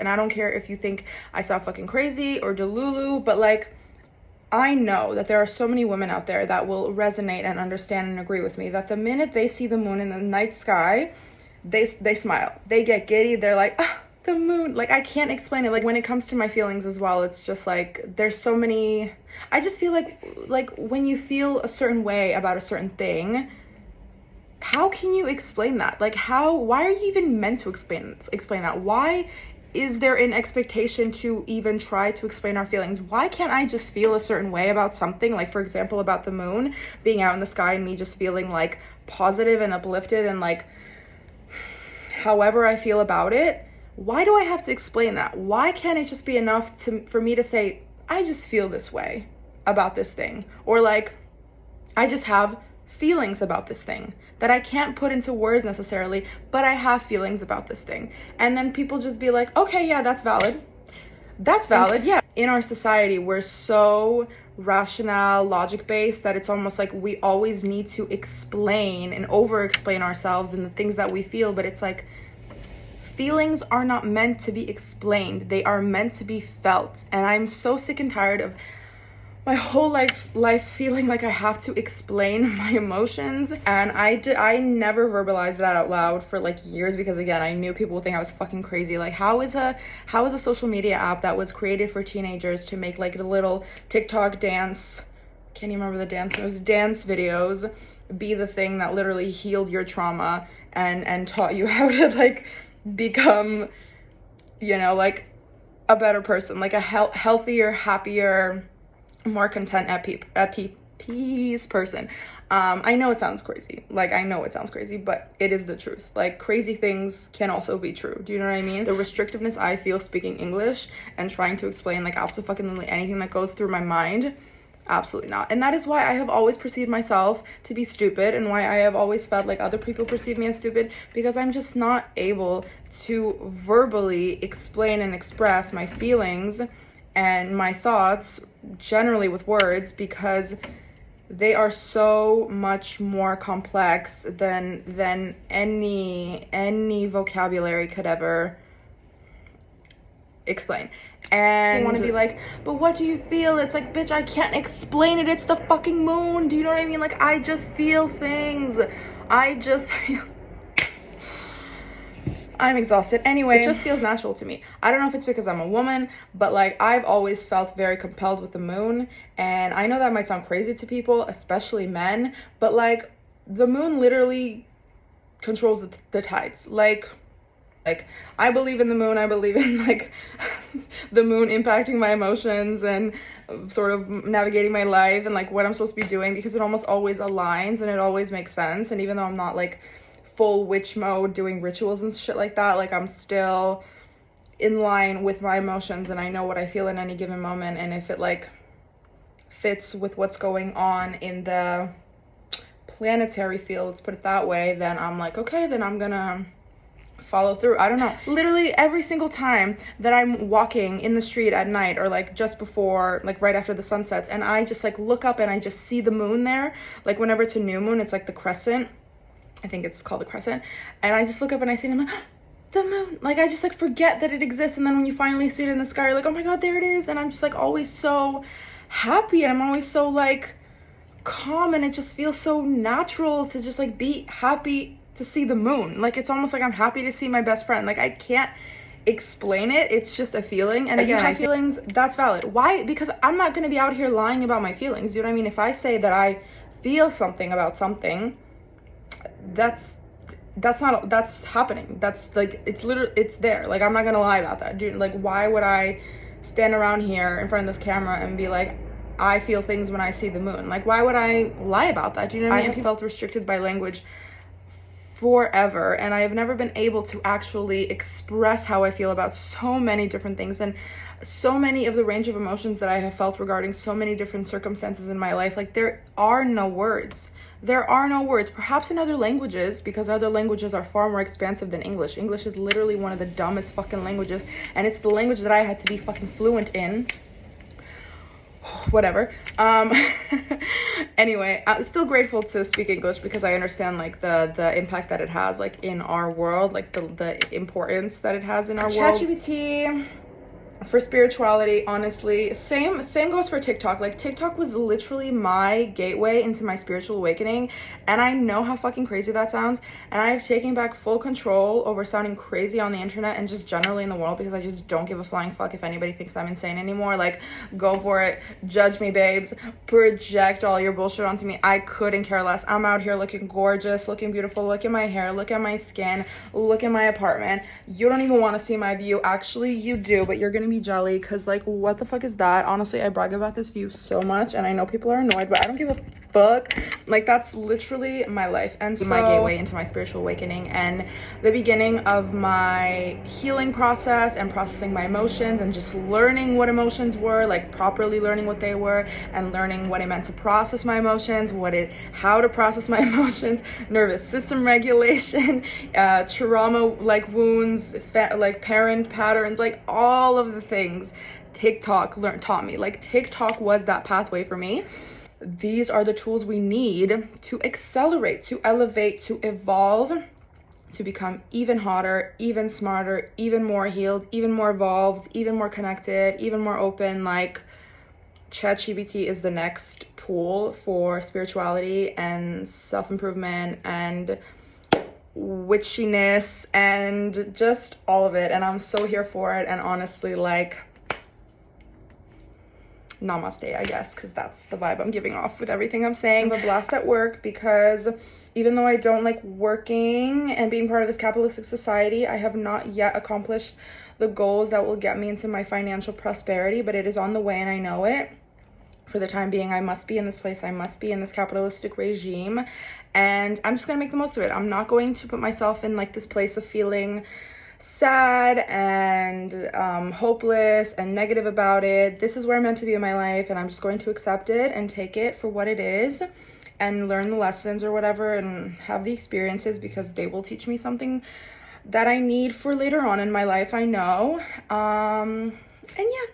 And I don't care if you think I sound fucking crazy or delulu, but like, I know that there are so many women out there that will resonate and understand and agree with me that the minute they see the moon in the night sky, they smile. They get giddy. They're like, ah, the moon. Like, I can't explain it. Like, when it comes to my feelings as well, it's just like, there's so many, I just feel like when you feel a certain way about a certain thing, how can you explain that? Like, why are you even meant to explain that? Why is there an expectation to even try to explain our feelings? Why can't I just feel a certain way about something? Like, for example, about the moon being out in the sky and me just feeling like positive and uplifted and like however I feel about it. Why do I have to explain that? Why can't it just be enough for me to say, I just feel this way about this thing? Or like, I just have feelings about this thing that I can't put into words necessarily, but I have feelings about this thing. And then people just be like, okay, yeah, that's valid. That's valid, yeah. In our society, we're so rational, logic-based that it's almost like we always need to explain and over-explain ourselves and the things that we feel, but it's like, feelings are not meant to be explained. They are meant to be felt. And I'm so sick and tired of my whole life feeling like I have to explain my emotions. And I never verbalized that out loud for like years because, again, I knew people would think I was fucking crazy. Like, how is a social media app that was created for teenagers to make like a little TikTok dance, can't even remember the dance, it was dance videos, be the thing that literally healed your trauma and taught you how to like become, you know, like a better person, like a healthier, happier, more content, at peace person. I know it sounds crazy. Like, I know it sounds crazy, but it is the truth. Like, crazy things can also be true. Do you know what I mean? The restrictiveness I feel speaking English and trying to explain like absolutely anything that goes through my mind, absolutely not. And that is why I have always perceived myself to be stupid, and why I have always felt like other people perceive me as stupid, because I'm just not able to verbally explain and express my feelings and my thoughts generally with words, because they are so much more complex than any vocabulary could ever explain. And I want to be like, but what do you feel? It's like, bitch, I can't explain it. It's the fucking moon. Do you know what I mean? Like, I just feel things. I just feel I'm exhausted. Anyway, it just feels natural to me. I don't know if it's because I'm a woman, but like, I've always felt very compelled with the moon. And I know that might sound crazy to people, especially men, but like, the moon literally controls the tides. Like I believe in the moon. I believe in like the moon impacting my emotions and sort of navigating my life and like what I'm supposed to be doing, because it almost always aligns and it always makes sense. And even though I'm not like full witch mode doing rituals and shit like that, like, I'm still in line with my emotions and I know what I feel in any given moment. And if it like fits with what's going on in the planetary field, let's put it that way, then I'm like, okay, then I'm gonna follow through. I don't know. Literally every single time that I'm walking in the street at night, or like just before, like right after the sun sets, and I just like look up and I just see the moon there, like whenever it's a new moon, it's like the crescent, I think it's called the crescent, and I just look up and I see it and I'm like, the moon. Like, I just like forget that it exists, and then when you finally see it in the sky, you're like, oh my god, there it is. And I'm just like always so happy, and I'm always so like calm, and it just feels so natural to just like be happy to see the moon. Like, it's almost like I'm happy to see my best friend. Like, I can't explain it. It's just a feeling. And again, I feelings, that's valid. Why? Because I'm not going to be out here lying about my feelings. Do you know what I mean? If I say that I feel something about something, that's happening. That's like, it's literally, it's there. Like, I'm not gonna lie about that, dude. Like, why would I stand around here in front of this camera and be like, I feel things when I see the moon? Like, why would I lie about that? Do you know what I mean? I felt restricted by language forever, and I have never been able to actually express how I feel about so many different things, and so many of the range of emotions that I have felt regarding so many different circumstances in my life. Like, there are no words. There are no words. Perhaps in other languages, because other languages are far more expansive than English. English is literally one of the dumbest fucking languages, and it's the language that I had to be fucking fluent in whatever. Anyway, I'm still grateful to speak English because I understand like the impact that it has like in our world, like the importance that it has in our world. ChatGPT for spirituality, honestly, same goes for TikTok. Like, TikTok was literally my gateway into my spiritual awakening, and I know how fucking crazy that sounds, and I have taken back full control over sounding crazy on the internet and just generally in the world, because I just don't give a flying fuck if anybody thinks I'm insane anymore. Like, go for it, judge me, babes, project all your bullshit onto me. I couldn't care less. I'm out here looking gorgeous, looking beautiful. Look at my hair, look at my skin, look at my apartment. You don't even want to see my view. Actually, you do, but you're gonna be jelly, because like, what the fuck is that? Honestly, I brag about this view so much, and I know people are annoyed, but I don't give a fuck. Like, that's literally my life, and so my gateway into my spiritual awakening and the beginning of my healing process and processing my emotions and just learning what emotions were, like properly learning what they were and learning what it meant to process my emotions, how to process my emotions, nervous system regulation, trauma, like wounds, like parent patterns, like all of the things TikTok taught me. Like, TikTok was that pathway for me. These are the tools we need to accelerate, to elevate, to evolve, to become even hotter, even smarter, even more healed, even more evolved, even more connected, even more open. Like, ChatGPT is the next tool for spirituality and self-improvement and witchiness and just all of it. And I'm so here for it. And honestly, like, namaste, I guess, because that's the vibe I'm giving off with everything I'm saying. I'm a blast at work because even though I don't like working and being part of this capitalistic society, I have not yet accomplished the goals that will get me into my financial prosperity, but it is on the way and I know it. For the time being, I must be in this place. I must be in this capitalistic regime, and I'm just gonna make the most of it. I'm not going to put myself in like this place of feeling sad and hopeless and negative about it. This is where I'm meant to be in my life, and I'm just going to accept it and take it for what it is and learn the lessons or whatever and have the experiences, because they will teach me something that I need for later on in my life, I know. And yeah,